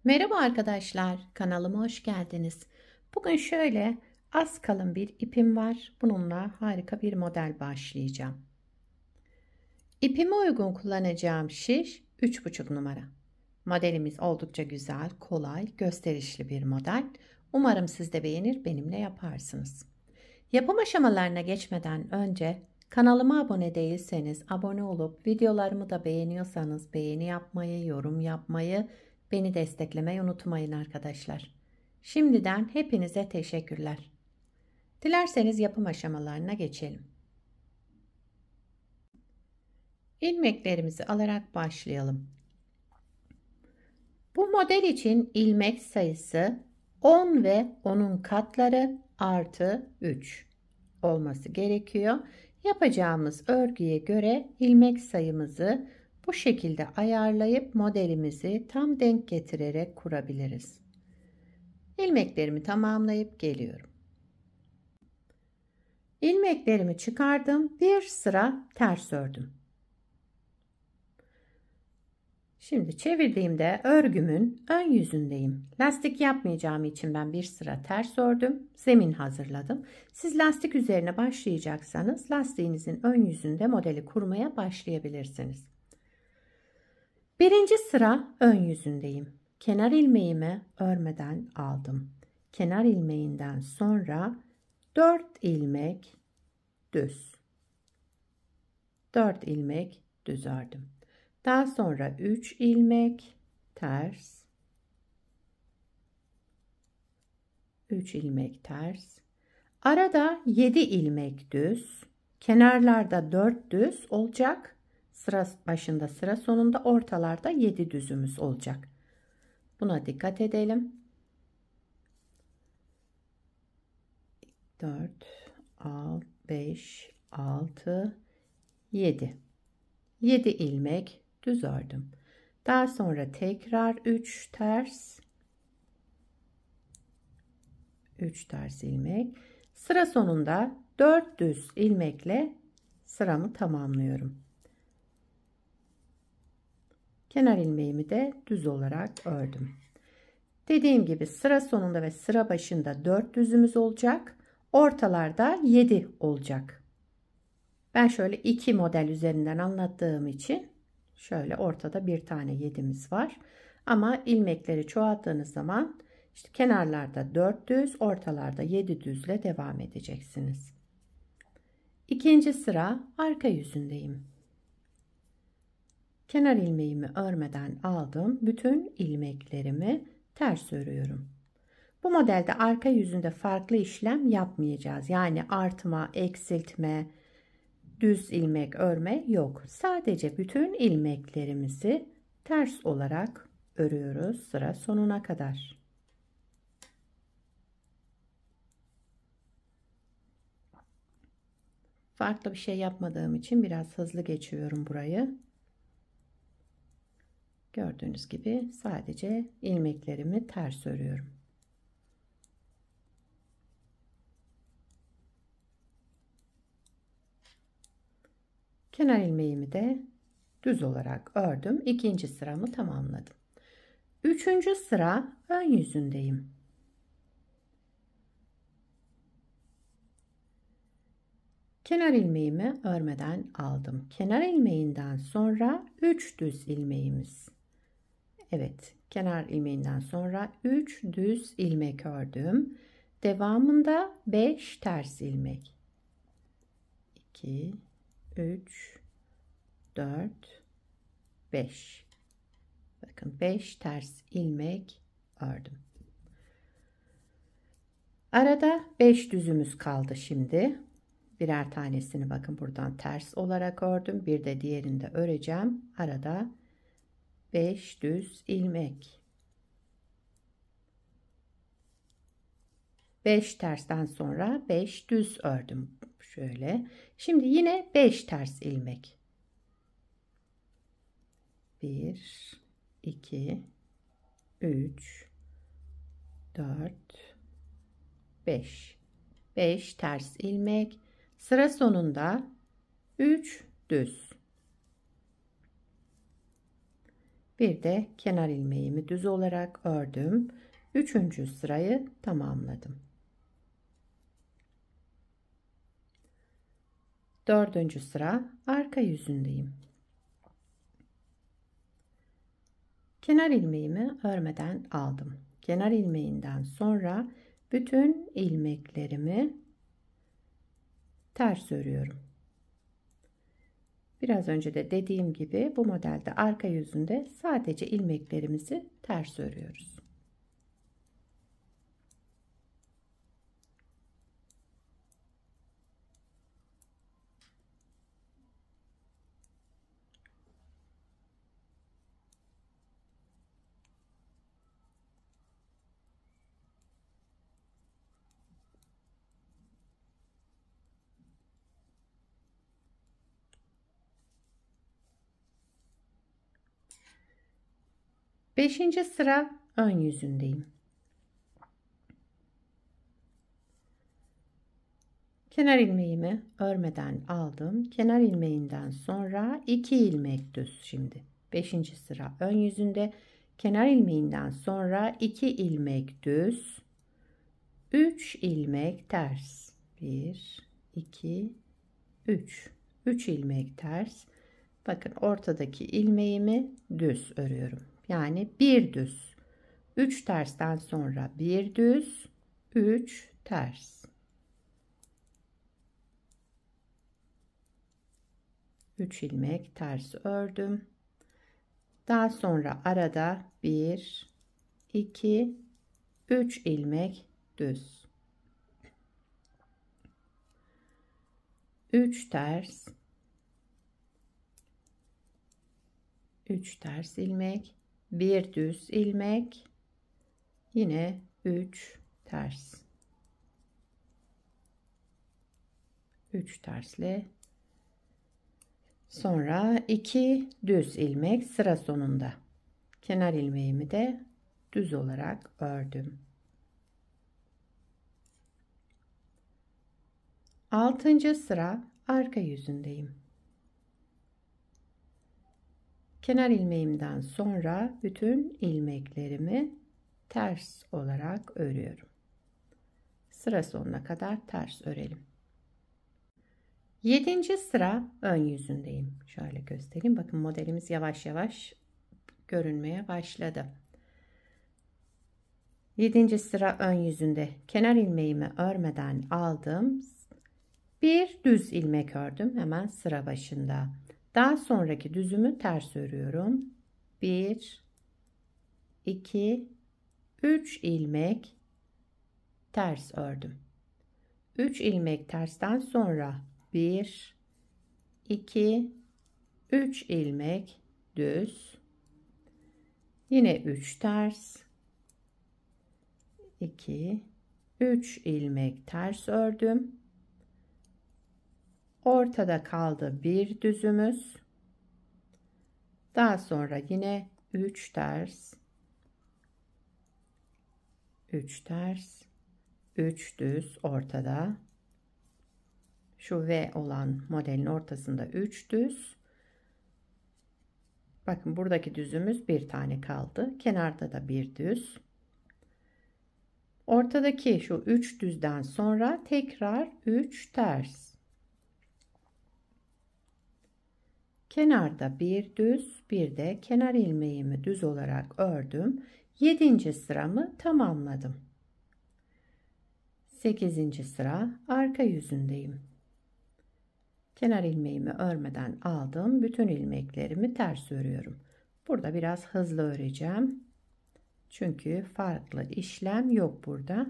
Merhaba arkadaşlar, kanalıma hoş geldiniz. Bugün şöyle az kalın bir ipim var. Bununla harika bir model başlayacağım. İpime uygun kullanacağım şiş 3,5 numara. Modelimiz oldukça güzel, kolay, gösterişli bir model. Umarım siz de beğenir, benimle yaparsınız. Yapım aşamalarına geçmeden önce kanalıma abone değilseniz abone olup videolarımı da beğeniyorsanız beğeni yapmayı, yorum yapmayı, beni desteklemeyi unutmayın arkadaşlar. Şimdiden hepinize teşekkürler. Dilerseniz yapım aşamalarına geçelim. İlmeklerimizi alarak başlayalım. Bu model için ilmek sayısı 10 ve onun katları artı 3 olması gerekiyor. Yapacağımız örgüye göre ilmek sayımızı bu şekilde ayarlayıp modelimizi tam denk getirerek kurabiliriz. İlmeklerimi tamamlayıp geliyorum. İlmeklerimi çıkardım. Bir sıra ters ördüm. Şimdi çevirdiğimde örgümün ön yüzündeyim. Lastik yapmayacağım için ben bir sıra ters ördüm. Zemin hazırladım. Siz lastik üzerine başlayacaksanız lastiğinizin ön yüzünde modeli kurmaya başlayabilirsiniz. Birinci sıra ön yüzündeyim. Kenar ilmeğimi örmeden aldım. Kenar ilmeğinden sonra 4 ilmek düz. 4 ilmek düz ördüm. Daha sonra 3 ilmek ters, 3 ilmek ters, arada 7 ilmek düz, kenarlarda 4 düz olacak, sıra başında sıra sonunda ortalarda 7 düzümüz olacak. Buna dikkat edelim. 4, 5, 6, 7. 7 ilmek düz ördüm. Daha sonra tekrar 3 ters, 3 ters ilmek. Sıra sonunda 4 düz ilmekle sıramı tamamlıyorum. Kenar ilmeğimi de düz olarak ördüm. Dediğim gibi sıra sonunda ve sıra başında 4 düzümüz olacak. Ortalarda 7 olacak. Ben şöyle 2 model üzerinden anlattığım için şöyle ortada bir tane 7'miz var. Ama ilmekleri çoğalttığınız zaman işte kenarlarda 4 düz, ortalarda 7 düzle devam edeceksiniz. İkinci sıra arka yüzündeyim. Kenar ilmeğimi örmeden aldım. Bütün ilmeklerimi ters örüyorum. Bu modelde arka yüzünde farklı işlem yapmayacağız. Yani artma, eksiltme, düz ilmek örme yok. Sadece bütün ilmeklerimizi ters olarak örüyoruz sıra sonuna kadar. Farklı bir şey yapmadığım için biraz hızlı geçiyorum burayı. Gördüğünüz gibi sadece ilmeklerimi ters örüyorum. Kenar ilmeğimi de düz olarak ördüm. İkinci sıramı tamamladım. Üçüncü sıra ön yüzündeyim. Kenar ilmeğimi örmeden aldım. Kenar ilmeğinden sonra 3 düz ilmeğimiz. Evet, kenar ilmeğinden sonra 3 düz ilmek ördüm. Devamında 5 ters ilmek. 2, 3, 4, 5. Bakın 5 ters ilmek ördüm. Arada 5 düzümüz kaldı şimdi. Birer tanesini bakın buradan ters olarak ördüm. Bir de diğerini de öreceğim. Arada 5 düz ilmek. 5 tersten sonra 5 düz ördüm. Şöyle. Şimdi yine 5 ters ilmek. 1, 2, 3, 4, 5. 5 ters ilmek. Sıra sonunda 3 düz. Bir de kenar ilmeğimi düz olarak ördüm. 3. sırayı tamamladım. 4. sıra arka yüzündeyim. Kenar ilmeğimi örmeden aldım. Kenar ilmeğinden sonra bütün ilmeklerimi ters örüyorum. Biraz önce de dediğim gibi bu modelde arka yüzünde sadece ilmeklerimizi ters örüyoruz. Beşinci sıra ön yüzündeyim. Kenar ilmeğimi örmeden aldım. Kenar ilmeğinden sonra 2 ilmek düz şimdi. 5. sıra ön yüzünde kenar ilmeğinden sonra 2 ilmek düz, 3 ilmek ters. 1 2 3. 3 ilmek ters. Bakın ortadaki ilmeğimi düz örüyorum. Yani bir düz. 3 tersten sonra bir düz, 3 ters. 3 ilmek ters ördüm. Daha sonra arada 1 2 3 ilmek düz. 3 ters. 3 ters ilmek, 1 düz ilmek, yine 3 ters. 3 tersle sonra 2 düz ilmek sıra sonunda. Kenar ilmeğimi de düz olarak ördüm. 6. sıra arka yüzündeyim. Kenar ilmeğimden sonra bütün ilmeklerimi ters olarak örüyorum. Sıra sonuna kadar ters örelim. 7. sıra ön yüzündeyim. Şöyle göstereyim. Bakın modelimiz yavaş yavaş görünmeye başladı. 7. sıra ön yüzünde kenar ilmeğimi örmeden aldım. Bir düz ilmek ördüm hemen sıra başında. Daha sonraki düzümü ters örüyorum. 1 2 3 ilmek ters ördüm. 3 ilmek tersten sonra 1 2 3 ilmek düz. Yine 3 ters. 2 3 ilmek ters ördüm. Ortada kaldı bir düzümüz. Daha sonra yine 3 ters, 3 ters, 3 düz ortada. Şu V olan modelin ortasında 3 düz. Bakın buradaki düzümüz bir tane kaldı. Kenarda da bir düz. Ortadaki şu 3 düzden sonra tekrar 3 ters. Kenarda bir düz, bir de kenar ilmeğimi düz olarak ördüm. 7. sıramı tamamladım. 8. sıra arka yüzündeyim. Kenar ilmeğimi örmeden aldım. Bütün ilmeklerimi ters örüyorum. Burada biraz hızlı öreceğim. Çünkü farklı işlem yok burada.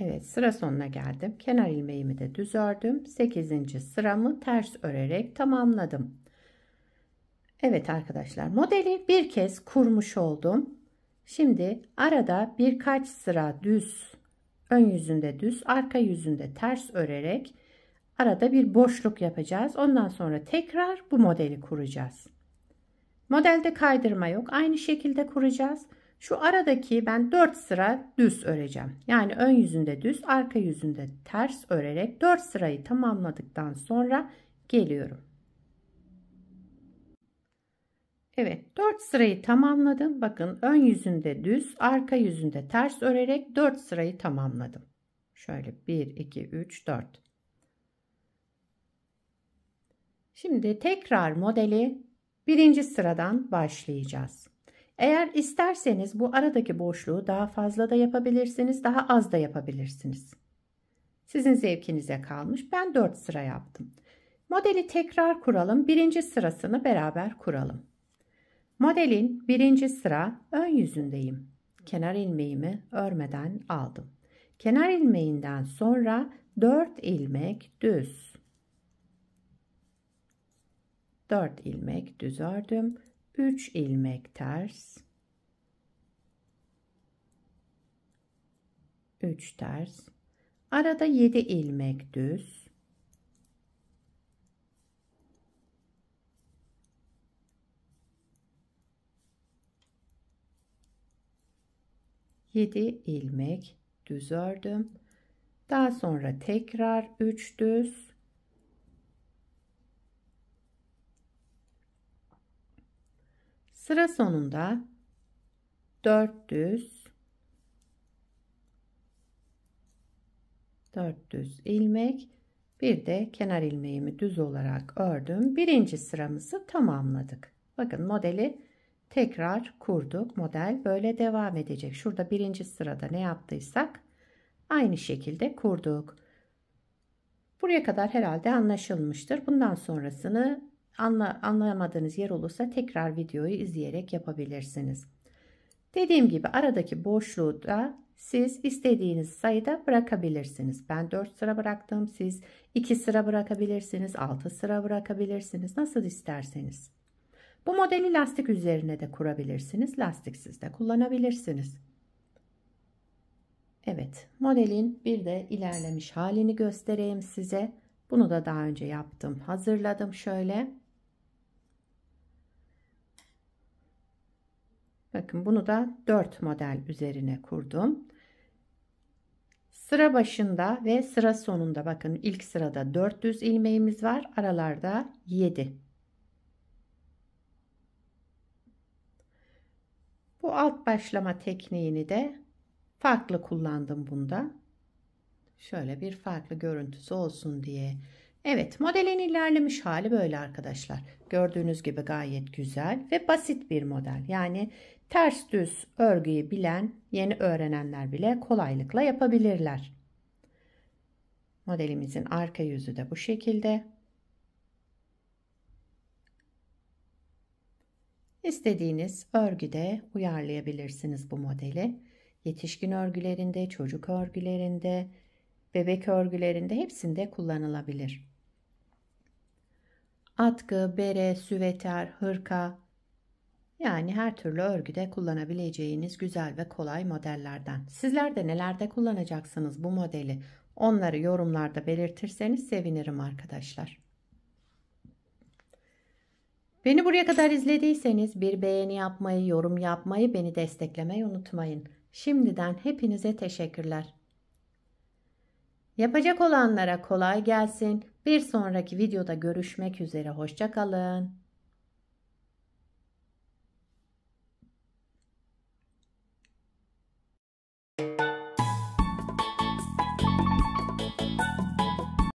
Evet, sıra sonuna geldim. Kenar ilmeğimi de düz ördüm. 8. sıramı ters örerek tamamladım. Evet arkadaşlar, modeli bir kez kurmuş oldum. Şimdi arada birkaç sıra düz, ön yüzünde düz, arka yüzünde ters örerek Arada bir boşluk yapacağız. Ondan sonra tekrar bu modeli kuracağız. Modelde kaydırma yok. Aynı şekilde kuracağız. Şu aradaki ben 4 sıra düz öreceğim. Yani ön yüzünde düz, arka yüzünde ters örerek 4 sırayı tamamladıktan sonra geliyorum. Evet, 4 sırayı tamamladım. Bakın ön yüzünde düz, arka yüzünde ters örerek 4 sırayı tamamladım. Şöyle 1, 2, 3, 4. Şimdi tekrar modeli birinci sıradan başlayacağız. Eğer isterseniz bu aradaki boşluğu daha fazla da yapabilirsiniz, daha az da yapabilirsiniz. Sizin zevkinize kalmış. Ben 4 sıra yaptım. Modeli tekrar kuralım. Birinci sırasını beraber kuralım. Modelin birinci sıra ön yüzündeyim. Kenar ilmeğimi örmeden aldım. Kenar ilmeğinden sonra 4 ilmek düz. 4 ilmek düz ördüm. 3 ilmek ters. 3 ters. Arada 7 ilmek düz. 7 ilmek düz ördüm. Daha sonra tekrar 3 düz. Sıra sonunda 4 düz. 4 düz ilmek, bir de kenar ilmeğimi düz olarak ördüm. Birinci sıramızı tamamladık. Bakın modeli tekrar kurduk. Model böyle devam edecek. Şurada birinci sırada ne yaptıysak aynı şekilde kurduk. Buraya kadar herhalde anlaşılmıştır. Bundan sonrasını anlayamadığınız yer olursa tekrar videoyu izleyerek yapabilirsiniz. Dediğim gibi aradaki boşluğu da siz istediğiniz sayıda bırakabilirsiniz. Ben 4 sıra bıraktım. Siz 2 sıra bırakabilirsiniz. 6 sıra bırakabilirsiniz. Nasıl isterseniz. Bu modeli lastik üzerine de kurabilirsiniz. Lastiksiz de kullanabilirsiniz. Evet, modelin bir de ilerlemiş halini göstereyim size. Bunu da daha önce yaptım. Hazırladım şöyle. Bakın bunu da 4 model üzerine kurdum. Sıra başında ve sıra sonunda bakın ilk sırada 4 düz ilmeğimiz var. Aralarda 7. Bu alt başlama tekniğini de farklı kullandım bunda. Şöyle bir farklı görüntüsü olsun diye. Evet, modelin ilerlemiş hali böyle arkadaşlar. Gördüğünüz gibi gayet güzel ve basit bir model. Yani ters düz örgüyü bilen, yeni öğrenenler bile kolaylıkla yapabilirler. Modelimizin arka yüzü de bu şekilde. İstediğiniz örgüde uyarlayabilirsiniz bu modeli. Yetişkin örgülerinde, çocuk örgülerinde, bebek örgülerinde hepsinde kullanılabilir. Atkı, bere, süveter, hırka, yani her türlü örgüde kullanabileceğiniz güzel ve kolay modellerden. Sizler de nelerde kullanacaksınız bu modeli? Onları yorumlarda belirtirseniz sevinirim arkadaşlar. Beni buraya kadar izlediyseniz bir beğeni yapmayı, yorum yapmayı, beni desteklemeyi unutmayın. Şimdiden hepinize teşekkürler. Yapacak olanlara kolay gelsin. Bir sonraki videoda görüşmek üzere. Hoşça kalın.